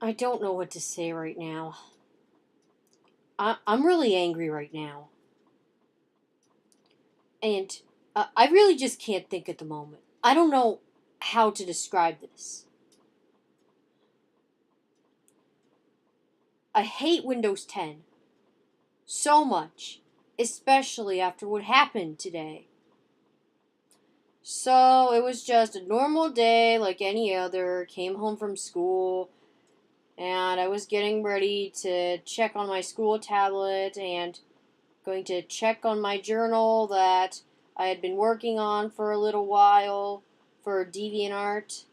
I don't know what to say right now. I'm really angry right now. And I really just can't think at the moment. I don't know how to describe this. I hate Windows 10 so much, especially after what happened today. So it was just a normal day like any other. Came home from school, and I was getting ready to check on my school tablet and going to check on my journal that I had been working on for a little while for DeviantArt.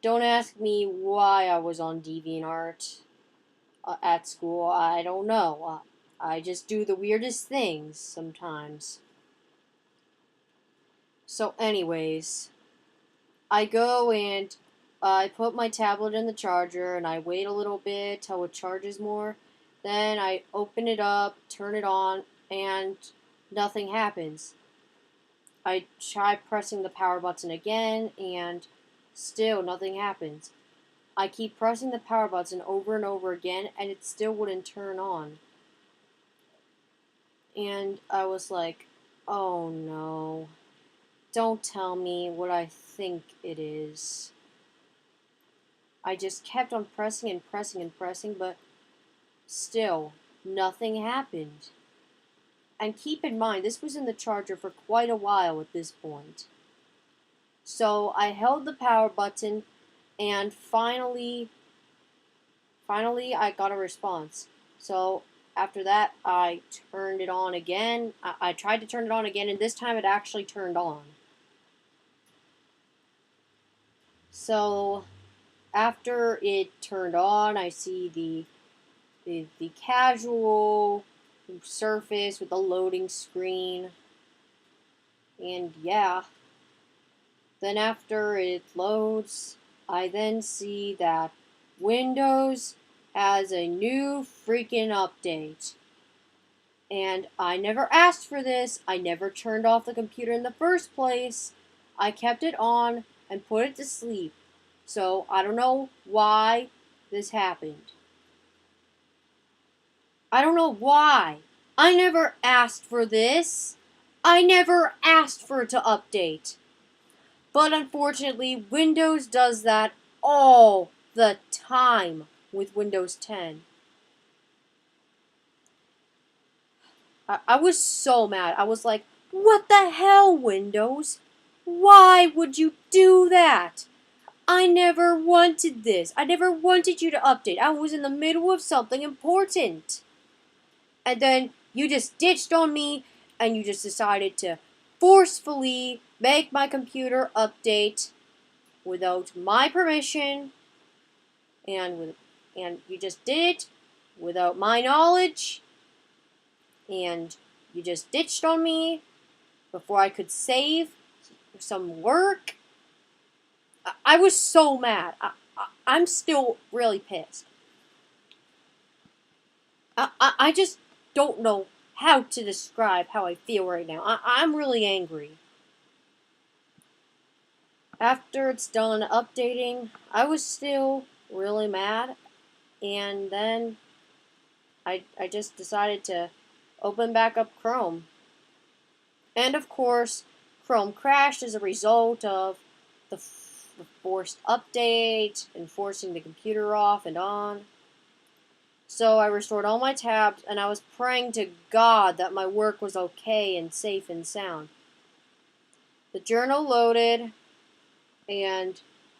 Don't ask me why I was on DeviantArt at school. I don't know. I just do the weirdest things sometimes. So, anyways, I go and I put my tablet in the charger and I wait a little bit till it charges more. Then I open it up, turn it on, and nothing happens. I try pressing the power button again, and still nothing happens. I keep pressing the power button over and over again, and it still wouldn't turn on. And I was like, oh no, don't tell me what I think it is. I just kept on pressing and pressing and pressing, but still, nothing happened. And keep in mind, this was in the charger for quite a while at this point. So I held the power button, and finally I got a response. So after that, I turned it on again. I tried to turn it on again, and this time it actually turned on. So after it turned on, I see the casual surface with the loading screen. And yeah, then after it loads, I then see that Windows has a new freaking update. And I never asked for this. I never turned off the computer in the first place. I kept it on and put it to sleep. So I don't know why this happened. I don't know why. I never asked for this. I never asked for it to update. But unfortunately, Windows does that all the time with Windows 10. I was so mad. I was like, what the hell, Windows? Why would you do that? I never wanted this. I never wanted you to update. I was in the middle of something important. And then you just ditched on me and you just decided to forcefully make my computer update without my permission, and you just did it without my knowledge, and you just ditched on me before I could save some work. I was so mad. I'm still really pissed. I just don't know how to describe how I feel right now. I'm really angry. After it's done updating, I was still really mad, and then I just decided to open back up Chrome. And of course, Chrome crashed as a result of the forced update and forcing the computer off and on. So I restored all my tabs, and I was praying to God that my work was okay and safe and sound. The journal loaded, and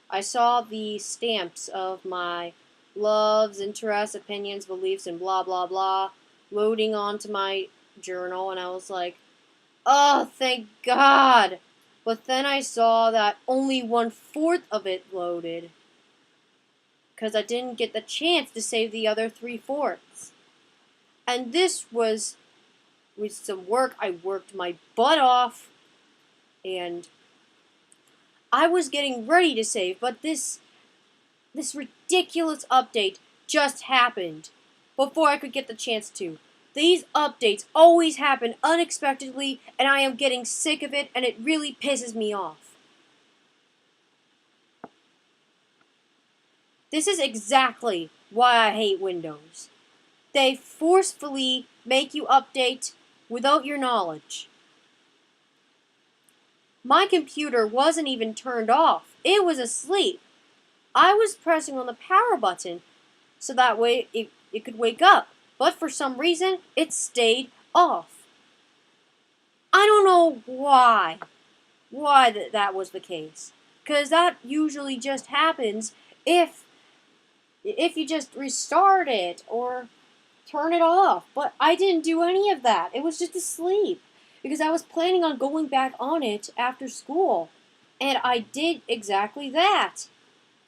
I saw the stamps of my loves, interests, opinions, beliefs, and blah blah blah loading onto my journal, and I was like, oh, thank God! But then I saw that only 1/4 of it loaded, because I didn't get the chance to save the other 3/4. And this was with some work. I worked my butt off, and I was getting ready to save, but this ridiculous update just happened before I could get the chance to. These updates always happen unexpectedly, and I am getting sick of it, and it really pisses me off. This is exactly why I hate Windows. They forcefully make you update without your knowledge. My computer wasn't even turned off. It was asleep. I was pressing on the power button so that way it could wake up. But for some reason, it stayed off. I don't know why that was the case. Because that usually just happens if you just restart it or turn it off. But I didn't do any of that. It was just asleep. Because I was planning on going back on it after school. And I did exactly that.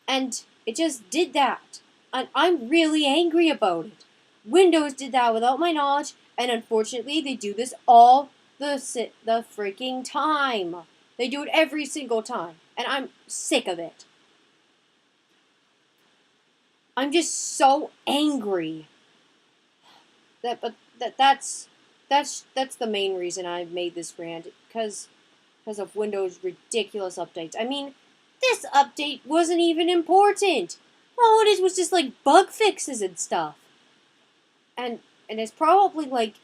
And it just did that. And I'm really angry about it. Windows did that without my knowledge, and unfortunately, they do this all the freaking time. They do it every single time, and I'm sick of it. I'm just so angry. That's the main reason I made this rant, because of Windows' ridiculous updates. I mean, this update wasn't even important. All it is was just like bug fixes and stuff. And it's probably like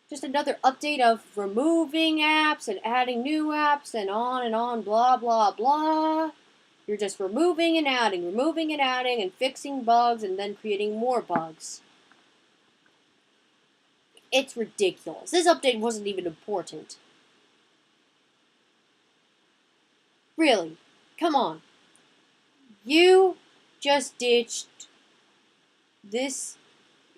just another update of removing apps and adding new apps and on, blah, blah, blah. You're just removing and adding, and fixing bugs and then creating more bugs. It's ridiculous. This update wasn't even important. Really, come on. You just ditched this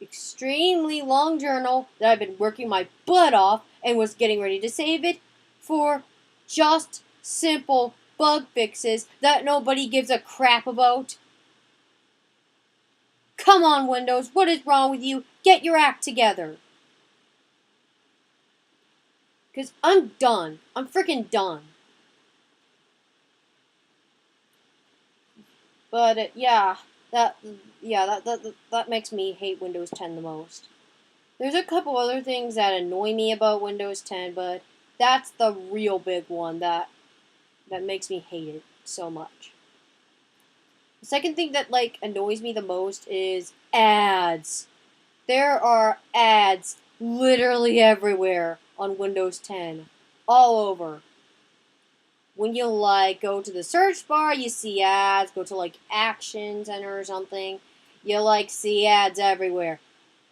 extremely long journal that I've been working my butt off and was getting ready to save it for just simple bug fixes that nobody gives a crap about. Come on, Windows, what is wrong with you? Get your act together. Because I'm done. I'm freaking done. But that makes me hate Windows 10 the most. There's a couple other things that annoy me about Windows 10, but that's the real big one that makes me hate it so much. The second thing that annoys me the most is ads. There are ads literally everywhere on Windows 10, all over. When you go to the search bar, you see ads. Go to Action Center or something, you see ads everywhere.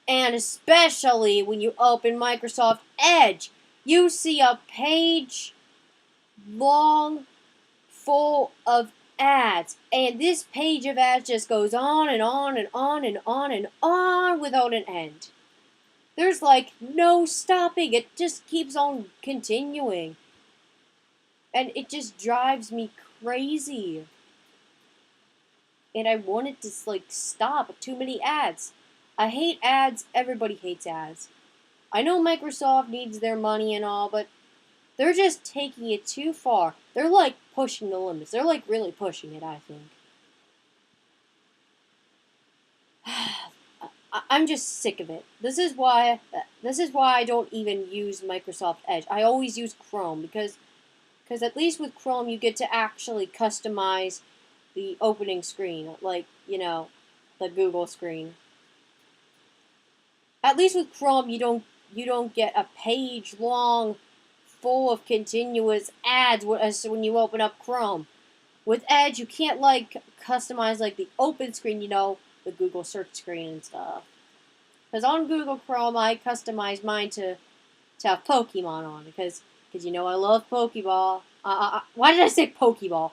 And especially when you open Microsoft Edge, you see a page long full of ads. And this page of ads just goes on and on and on and on and on without an end. There's no stopping. It just keeps on continuing. And it just drives me crazy. And I want it to stop. Too many ads. I hate ads. Everybody hates ads. I know Microsoft needs their money and all, but they're just taking it too far. They're pushing the limits. They're really pushing it, I think. I'm just sick of it. This is why I don't even use Microsoft Edge. I always use Chrome because at least with Chrome you get to actually customize the opening screen, the Google screen. At least with Chrome you don't get a page long full of continuous ads when you open up Chrome. With Edge you can't customize the open screen, the Google search screen and stuff. Because on Google Chrome I customize mine to have Pokemon on because I love Pokeball. Why did I say Pokeball?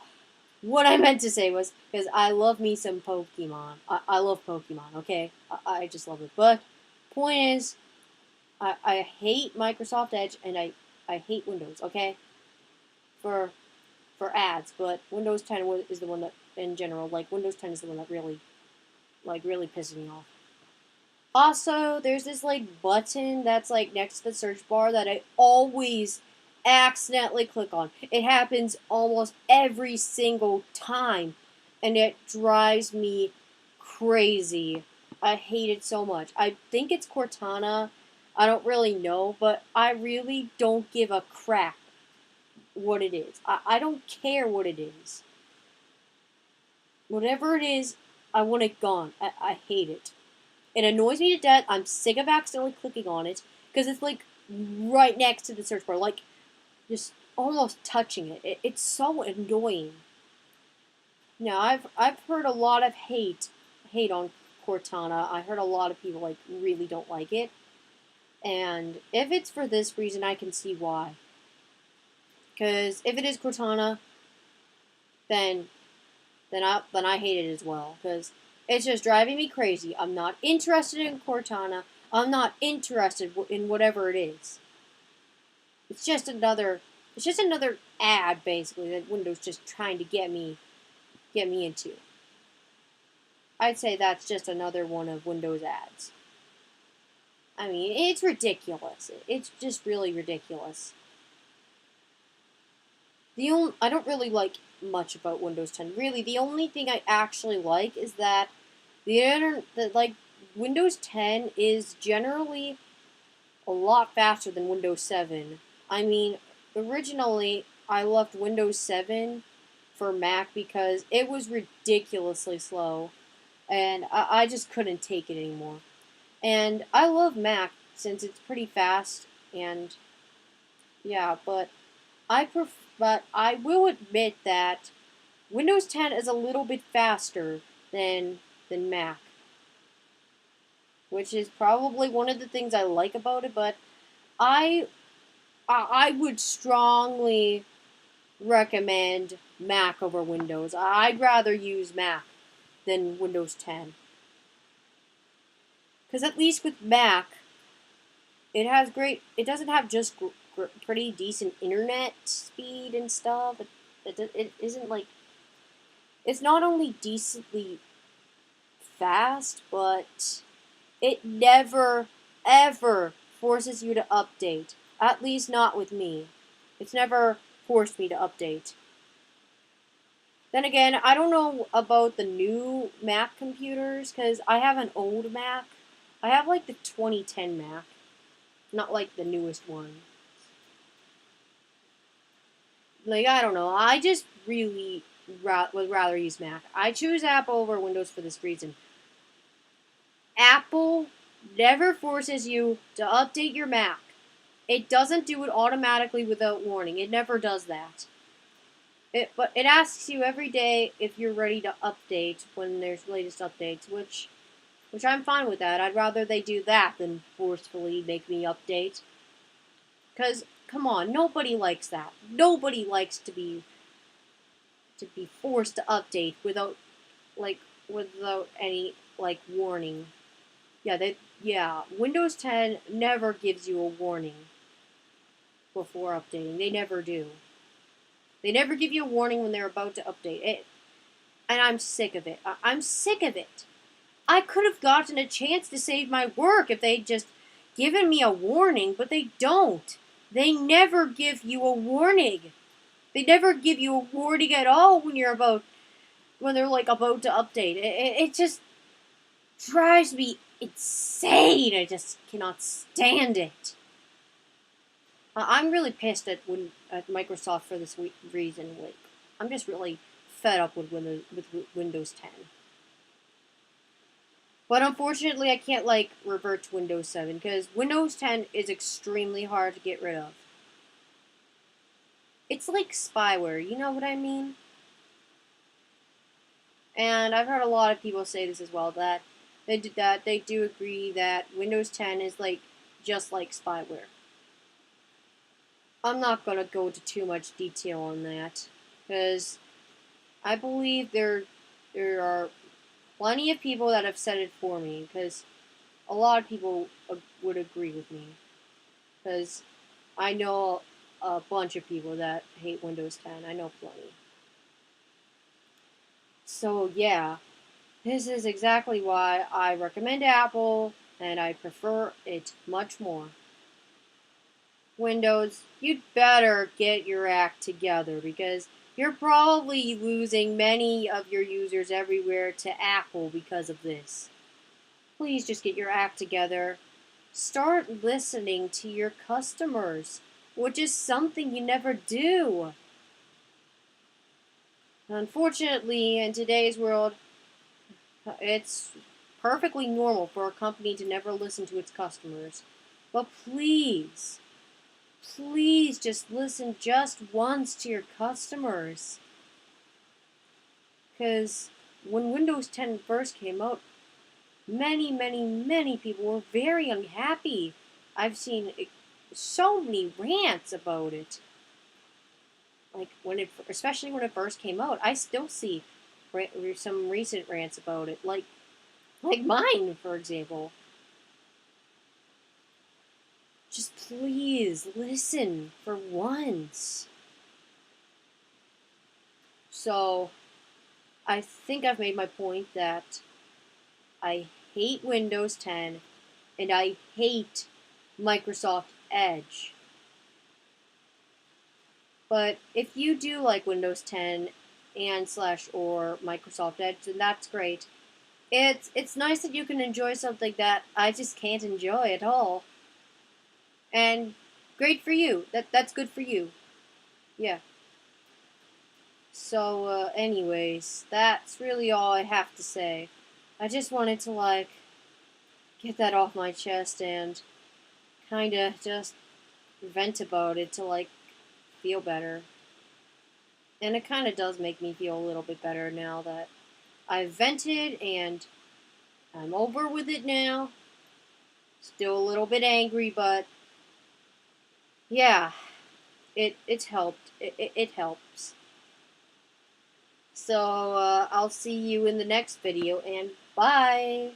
What I meant to say was because I love me some Pokemon. I love Pokemon, okay? I just love it. But point is, I hate Microsoft Edge and I hate Windows, okay? For ads, but Windows 10 is the one that, in general, Windows 10 is the one that really pisses me off. Also, there's this button that's next to the search bar that I always accidentally click on. It happens almost every single time, and it drives me crazy. I hate it so much. I think it's Cortana. I don't really know, but I really don't give a crap what it is. I don't care what it is. Whatever it is, I want it gone. I hate it. It annoys me to death. I'm sick of accidentally clicking on it because it's like right next to the search bar, like just almost touching it. It's so annoying. Now I've heard a lot of hate on Cortana. I heard a lot of people like really don't like it, and if it's for this reason, I can see why. Because if it is Cortana, then I hate it as well. Because it's just driving me crazy. I'm not interested in Cortana. I'm not interested in whatever it is. It's just another. It's just another ad, basically, that Windows just trying to get me into. I'd say that's just another one of Windows ads. I mean, it's ridiculous. It's just really ridiculous. I don't really like much about Windows 10. Really, the only thing I actually like is that Windows 10 is generally a lot faster than Windows 7. I mean, originally I left Windows 7 for Mac because it was ridiculously slow, and I just couldn't take it anymore. And I love Mac since it's pretty fast, and yeah, but I will admit that Windows 10 is a little bit faster than Mac, which is probably one of the things I like about it. But I I would strongly recommend Mac over Windows. I'd rather use Mac than Windows 10. Because at least with Mac, it doesn't have just pretty decent internet speed and stuff. It isn't like, it's not only decently fast, but it never, ever forces you to update. At least not with me. It's never forced me to update. Then again, I don't know about the new Mac computers, because I have an old Mac. I have like the 2010 Mac, not like the newest one. Like, I don't know. I just really would rather use Mac. I choose Apple over Windows for this reason. Apple never forces you to update your Mac. It doesn't do it automatically without warning. It never does that. But it asks you every day if you're ready to update when there's latest updates, which I'm fine with that. I'd rather they do that than forcefully make me update. Because, come on, nobody likes that. Nobody likes to be forced to update without any warning. Yeah, Windows 10 never gives you a warning before updating. They never do. They never give you a warning when they're about to update it. And I'm sick of it. I'm sick of it. I could have gotten a chance to save my work if they'd just given me a warning, but they don't. They never give you a warning. They never give you a warning at all when they're about to update. It just drives me insane. I just cannot stand it. I'm really pissed at Microsoft for this reason. Like, I'm just really fed up with Windows 10. But unfortunately, I can't revert to Windows 7 because Windows 10 is extremely hard to get rid of. It's like spyware, you know what I mean? And I've heard a lot of people say this as well, that they do agree that Windows 10 is just like spyware. I'm not going to go into too much detail on that, because I believe there are plenty of people that have said it for me, because a lot of people would agree with me, because I know a bunch of people that hate Windows 10. I know plenty. So yeah, this is exactly why I recommend Apple, and I prefer it much more. Windows, you'd better get your act together, because you're probably losing many of your users everywhere to Apple because of this. Please just get your act together. Start listening to your customers, which is something you never do. Unfortunately, in today's world, It's perfectly normal for a company to never listen to its customers. But please, please just listen just once to your customers. Because when Windows 10 first came out, many, many, many people were very unhappy. I've seen so many rants about it. Like especially when it first came out, I still see some recent rants about it. Like mine, for example. Just please listen for once. So, I think I've made my point that I hate Windows 10 and I hate Microsoft Edge. But if you do like Windows 10 and slash or Microsoft Edge, then that's great. It's nice that you can enjoy something that I just can't enjoy at all. And great for you. That's good for you. Yeah. So, anyways, that's really all I have to say. I just wanted to, get that off my chest and kinda just vent about it to, feel better. And it kinda does make me feel a little bit better now that I've vented and I'm over with it now. Still a little bit angry, but yeah, it's helped. It helps. So, I'll see you in the next video, and bye!